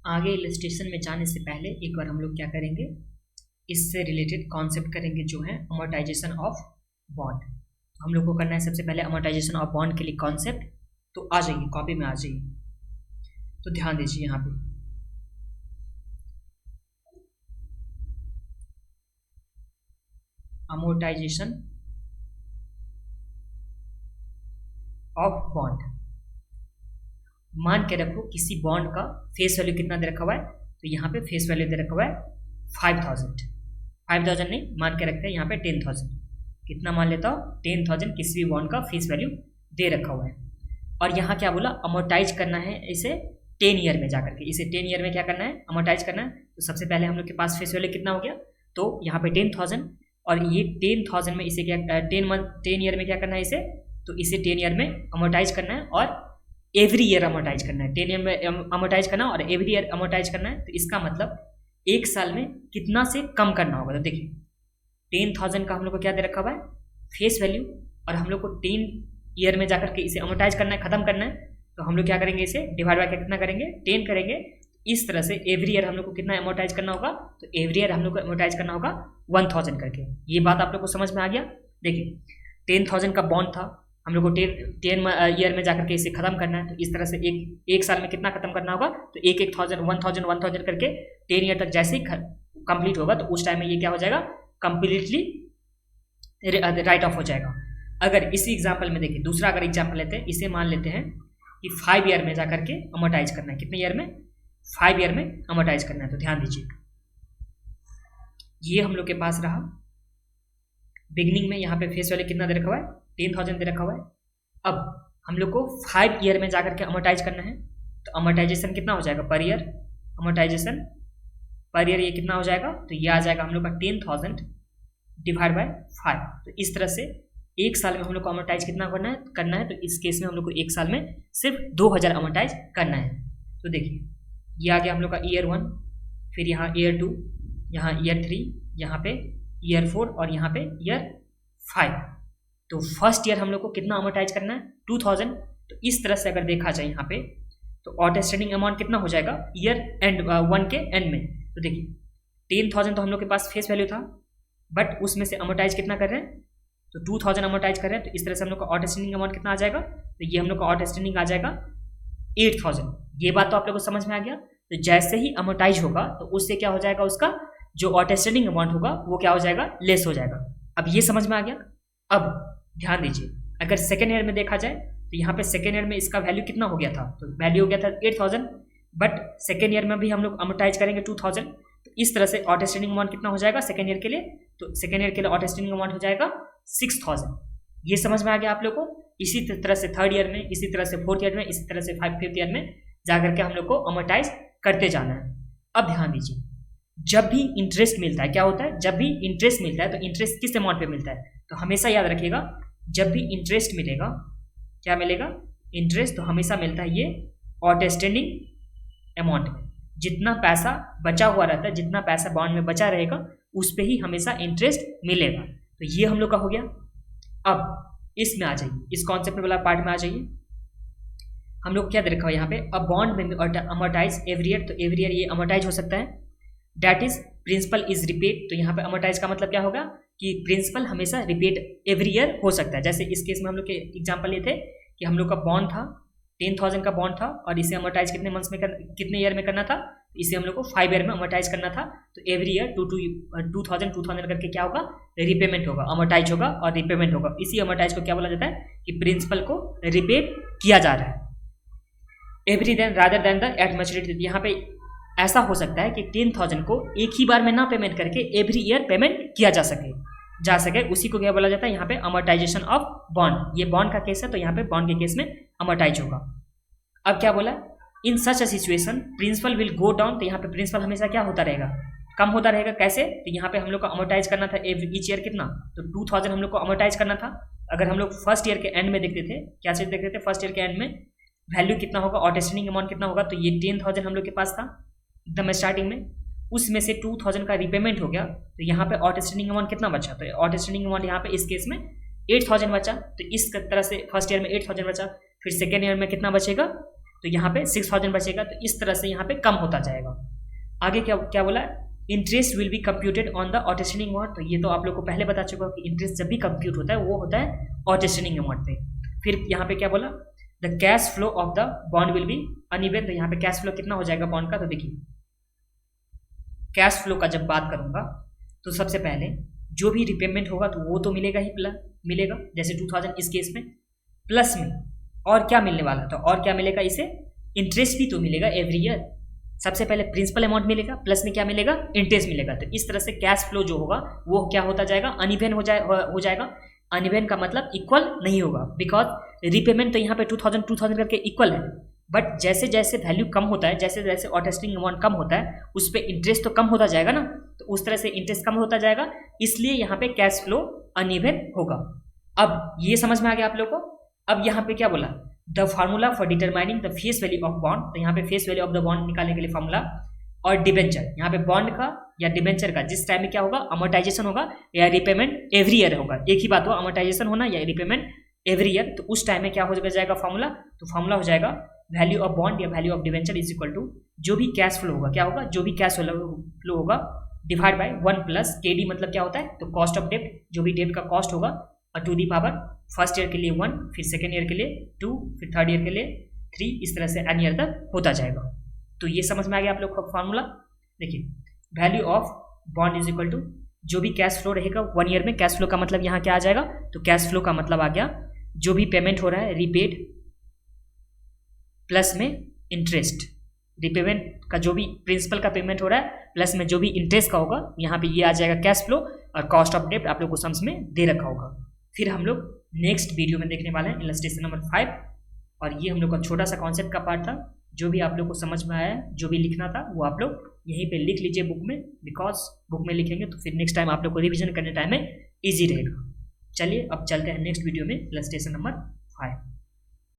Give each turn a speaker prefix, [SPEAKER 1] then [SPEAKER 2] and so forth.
[SPEAKER 1] आगे इलस्ट्रेशन में जाने से पहले एक बार हम लोग क्या करेंगे, इससे रिलेटेड कॉन्सेप्ट करेंगे जो है अमोर्टाइजेशन ऑफ बॉन्ड। हम लोग को करना है सबसे पहले अमोर्टाइजेशन ऑफ बॉन्ड के लिए कॉन्सेप्ट। तो आ जाइए, कॉपी में आ जाइए। तो ध्यान दीजिए यहाँ पे अमोर्टाइजेशन ऑफ बॉन्ड। मान के रखो किसी बॉन्ड का फेस वैल्यू कितना दे रखा हुआ है, तो यहाँ पे फेस वैल्यू दे रखा हुआ है 5000 नहीं, मान के रखते हैं यहाँ पे 10,000। कितना मान लेता हूँ, 10,000 किसी भी बॉन्ड का फेस वैल्यू दे रखा हुआ है। और यहाँ क्या बोला, अमोर्टाइज करना है इसे 10 ईयर में जाकर के। इसे 10 ईयर में क्या करना है, अमोर्टाइज करना है। तो सबसे पहले हम लोग के पास फेस वैल्यू कितना हो गया, तो यहाँ पे 10,000, और ये 10,000 में इसे क्या 10 ईयर में क्या करना है इसे, तो इसे 10 ईयर में अमोर्टाइज करना है और एवरी ईयर अमोर्टाइज करना है। 10 ईयर में अमोर्टाइज करना है और एवरी ईयर अमोर्टाइज करना है। तो इसका मतलब एक साल में कितना से कम करना होगा। तो देखिए 10,000 का हम लोग को क्या दे रखा हुआ है, फेस वैल्यू, और हम लोग को 10 ईयर में जाकर के इसे अमोर्टाइज करना है, खत्म करना है। तो हम लोग क्या करेंगे, इसे डिवाइड बाय कितना करेंगे, 10 करेंगे। इस तरह से एवरी ईयर हम लोग को कितना अमोर्टाइज करना होगा, तो एवरी ईयर हम लोग को अमोर्टाइज करना होगा 1000 करके। ये बात आप लोग को समझ में आ गया। देखिए 10,000 का बॉन्ड था, हम लोग को 10 ईयर में जाकर के इसे खत्म करना है। तो इस तरह से एक साल में कितना खत्म करना होगा, तो 1000 करके 10 ईयर तक जैसे ही कंप्लीट होगा, तो उस टाइम में ये क्या हो जाएगा, कंप्लीटली राइट ऑफ हो जाएगा। अगर इसी एग्जाम्पल में देखिए, दूसरा अगर एग्जाम्पल लेते हैं, इसे मान लेते हैं कि 5 ईयर में जाकर के अमोर्टाइज करना है। कितने ईयर में, 5 ईयर में अमोर्टाइज करना है। तो ध्यान दीजिए, ये हम लोग के पास रहा। बिगनिंग में यहाँ पे फेस वैल्यू कितना दे रखा हुआ है, 10,000 दे रखा हुआ है। अब हम लोग को 5 ईयर में जाकर के अमोर्टाइज करना है। तो अमोर्टाइजेशन कितना हो जाएगा per year, amortisation per year ये कितना हो जाएगा, तो ये आ जाएगा हम लोग का 10,000 डिवाइड बाय 5। तो इस तरह से एक साल में हम लोग को अमोर्टाइज कितना करना है। तो इस केस में हम लोग को एक साल में सिर्फ 2,000 अमोर्टाइज करना है। तो देखिए ये आ गया हम लोग का ईयर 1, फिर यहाँ ईयर 2, यहाँ ईयर 3, यहाँ पे ईयर 4 और यहाँ पे ईयर 5। तो फर्स्ट ईयर हम लोग को कितना अमोर्टाइज करना है, 2000। तो इस तरह से अगर देखा जाए यहाँ पे, तो आउटस्टैंडिंग अमाउंट कितना हो जाएगा ईयर एंड 1 के एंड में। तो देखिए 10,000 तो हम लोग के पास फेस वैल्यू था, बट उसमें से अमोर्टाइज कितना कर रहे हैं, तो 2000 अमोर्टाइज कर रहे हैं। तो इस तरह से हम लोग का आउटस्टैंडिंग अमाउंट कितना आ जाएगा, तो ये हम लोग का आउटस्टैंडिंग आ जाएगा 8,000। ये बात तो आप लोग को समझ में आ गया। तो जैसे ही अमोर्टाइज होगा, तो उससे क्या हो जाएगा, उसका जो आउटस्टैंडिंग अमाउंट होगा वो क्या हो जाएगा, लेस हो जाएगा। अब ये समझ में आ गया। अब ध्यान दीजिए, अगर सेकेंड ईयर में देखा जाए, तो यहाँ पे सेकेंड ईयर में इसका वैल्यू कितना हो गया था, तो वैल्यू हो गया था 8,000, बट सेकेंड ईयर में भी हम लोग अमोर्टाइज करेंगे 2000। तो इस तरह से आउटस्टैंडिंग अमाउंट कितना हो जाएगा सेकेंड ईयर के लिए, तो सेकेंड ईयर के लिए आउटस्टैंडिंग अमाउंट हो जाएगा 6,000। ये समझ में आ गया आप लोग को। इसी तरह से थर्ड ईयर में, इसी तरह से फोर्थ ईयर में, इसी तरह से फिफ्थ ईयर में जाकर के हम लोग को अमोर्टाइज करते जाना है। अब ध्यान दीजिए, जब भी इंटरेस्ट मिलता है, क्या होता है, जब भी इंटरेस्ट मिलता है, तो इंटरेस्ट किस अमाउंट पे मिलता है, तो हमेशा याद रखिएगा, जब भी इंटरेस्ट मिलेगा, क्या मिलेगा, इंटरेस्ट, तो हमेशा मिलता है ये आउटस्टैंडिंग अमाउंट में। जितना पैसा बचा हुआ रहता है, जितना पैसा बॉन्ड में बचा रहेगा, उस पर ही हमेशा इंटरेस्ट मिलेगा। तो ये हम लोग का हो गया। अब इसमें आ जाइए, इस कॉन्सेप्ट वाला पार्ट में आ जाइए। हम लोग क्या दे रखा है यहाँ पे, अ बॉन्ड में अमोर्टाइज एवरी ईयर। तो एवरी ईयर ये अमोर्टाइज हो सकता है। That is principal is repaid. तो यहाँ पे अमोर्टाइज का मतलब क्या होगा, कि प्रिंसिपल हमेशा रिपेड एवरी ईयर हो सकता है। जैसे इस केस में हम लोग के एग्जांपल ये थे कि हम लोग का बॉन्ड था 10,000 का बॉन्ड था, और इसे अमोर्टाइज कितने मंथ्स में कितने ईयर में करना था, इसे हम लोग को 5 ईयर में अमोर्टाइज करना था। तो एवरी ईयर 2000 करके क्या होगा, रिपेमेंट होगा, अमोर्टाइज होगा और रिपेमेंट होगा। इसी अमोर्टाइज को क्या बोला जाता है, कि प्रिंसिपल को रिपेड किया जा रहा है every then rather than the at maturity. यहाँ पे ऐसा हो सकता है कि 10,000 को एक ही बार में ना पेमेंट करके एवरी ईयर पेमेंट किया जा सके, उसी को क्या बोला जाता है यहाँ पे, अमोर्टाइजेशन ऑफ बॉन्ड। ये बॉन्ड का केस है, तो यहाँ पे बॉन्ड के केस में अमोर्टाइज होगा। अब क्या बोला, in such a situation principal will go down. तो यहाँ पे प्रिंसिपल हमेशा क्या होता रहेगा, कम होता रहेगा। कैसे, तो यहाँ पे हम लोग को अमोर्टाइज करना था ईच ईयर कितना, तो 2000 हम लोग को अमोर्टाइज करना था। अगर हम लोग फर्स्ट ईयर के एंड में देखते थे, क्या चीज देखते थे, फर्स्ट ईयर के एंड में वैल्यू कितना होगा, आउटस्टैंडिंग अमाउंट कितना होगा, तो ये 10,000 हम लोग के पास था एकदम स्टार्टिंग में, उसमें से 2000 का रिपेमेंट हो गया। तो यहाँ पे आउटस्टैंडिंग अमाउंट कितना बचा, तो आउटस्टैंडिंग अमाउंट यहाँ पे इस केस में 8,000 बचा। तो इस तरह से फर्स्ट ईयर में 8,000 बचा, फिर सेकेंड ईयर में कितना बचेगा, तो यहाँ पे 6000 बचेगा, तो इस तरह से यहाँ पे कम होता जाएगा। आगे क्या क्या बोला, interest will be computed on the outstanding amount. तो ये तो आप लोग को पहले बता चुका हूँ कि इंटरेस्ट जब भी कंप्यूट होता है वो होता है आउटस्टैंडिंग अमाउंट पे। फिर यहाँ पे क्या बोला, the cash flow of the bond will be uneven. तो यहाँ पे कैश फ्लो कितना हो जाएगा बॉन्ड का, तो देखिए कैश फ्लो का जब बात करूंगा तो सबसे पहले जो भी रिपेमेंट होगा तो वो तो मिलेगा ही, प्लस मिलेगा जैसे 2000 इस केस में, प्लस में और क्या मिलने वाला, तो और क्या मिलेगा इसे, इंटरेस्ट भी तो मिलेगा एवरी ईयर। सबसे पहले प्रिंसिपल अमाउंट मिलेगा, प्लस में क्या मिलेगा, इंटरेस्ट मिलेगा। तो इस तरह से कैश फ्लो जो होगा वो क्या होता जाएगा, अनइवन हो जाएगा। अनइवन का मतलब इक्वल नहीं होगा, बिकॉज रिपेमेंट तो यहाँ पे 2000 करके इक्वल है, बट जैसे जैसे वैल्यू कम होता है, जैसे जैसे आउटस्टैंडिंग अमाउंट कम होता है, उस पर इंटरेस्ट तो कम होता जाएगा ना, तो उस तरह से इंटरेस्ट कम होता जाएगा, इसलिए यहाँ पे कैश फ्लो अनइवन होगा। अब ये समझ में आ गया आप लोग को। अब यहाँ पे क्या बोला, the formula for determining the face value of bond. तो यहाँ पे face value of the bond निकालने के लिए फार्मूला, और डिबेंचर, यहाँ पे बॉन्ड का या डिबेंचर का जिस टाइम में क्या होगा, अमोर्टाइजेशन होगा या रिपेमेंट एवरी ईयर होगा, एक ही बात हो, अमोर्टाइजेशन होना या रिपेमेंट एवरी ईयर, तो उस टाइम में क्या हो जाएगा फार्मूला, तो फार्मूला हो जाएगा वैल्यू ऑफ बॉन्ड या value of debenture is equal to जो भी कैश फ्लो होगा, क्या होगा, जो भी कैश फ्लो होगा डिवाइड बाय 1 प्लस KD, मतलब क्या होता है, तो कॉस्ट ऑफ डेब्ट, जो भी डेब्ट का कॉस्ट होगा, और to the power first year के लिए 1, फिर सेकेंड ईयर के लिए 2, फिर थर्ड ईयर के लिए 3, इस तरह से एन ईयर तक होता जाएगा। तो ये समझ में आ गया आप लोग का फॉर्मूला। देखिए value of bond is equal to जो भी कैश फ्लो रहेगा 1 ईयर में, कैश फ्लो का मतलब यहाँ क्या आ जाएगा, तो कैश फ्लो का मतलब आ गया जो भी पेमेंट हो रहा है रिपेड प्लस में इंटरेस्ट, रिपेमेंट का जो भी प्रिंसिपल का पेमेंट हो रहा है प्लस में जो भी इंटरेस्ट का होगा, यहाँ पे ये आ जाएगा कैश फ्लो, और कॉस्ट ऑफ डेब्ट आप लोग को सम्स में दे रखा होगा। फिर हम लोग नेक्स्ट वीडियो में देखने वाले हैं इलस्ट्रेशन नंबर 5, और ये हम लोग का छोटा सा कॉन्सेप्ट का पार्ट था। जो भी आप लोग को समझ में आया, जो भी लिखना था वो आप लोग यहीं पे लिख लीजिए बुक में, बिकॉज बुक में लिखेंगे तो फिर नेक्स्ट टाइम आप लोग को रिविजन करने टाइम में ईजी रहेगा। चलिए अब चलते हैं नेक्स्ट वीडियो में इलस्ट्रेशन नंबर 5।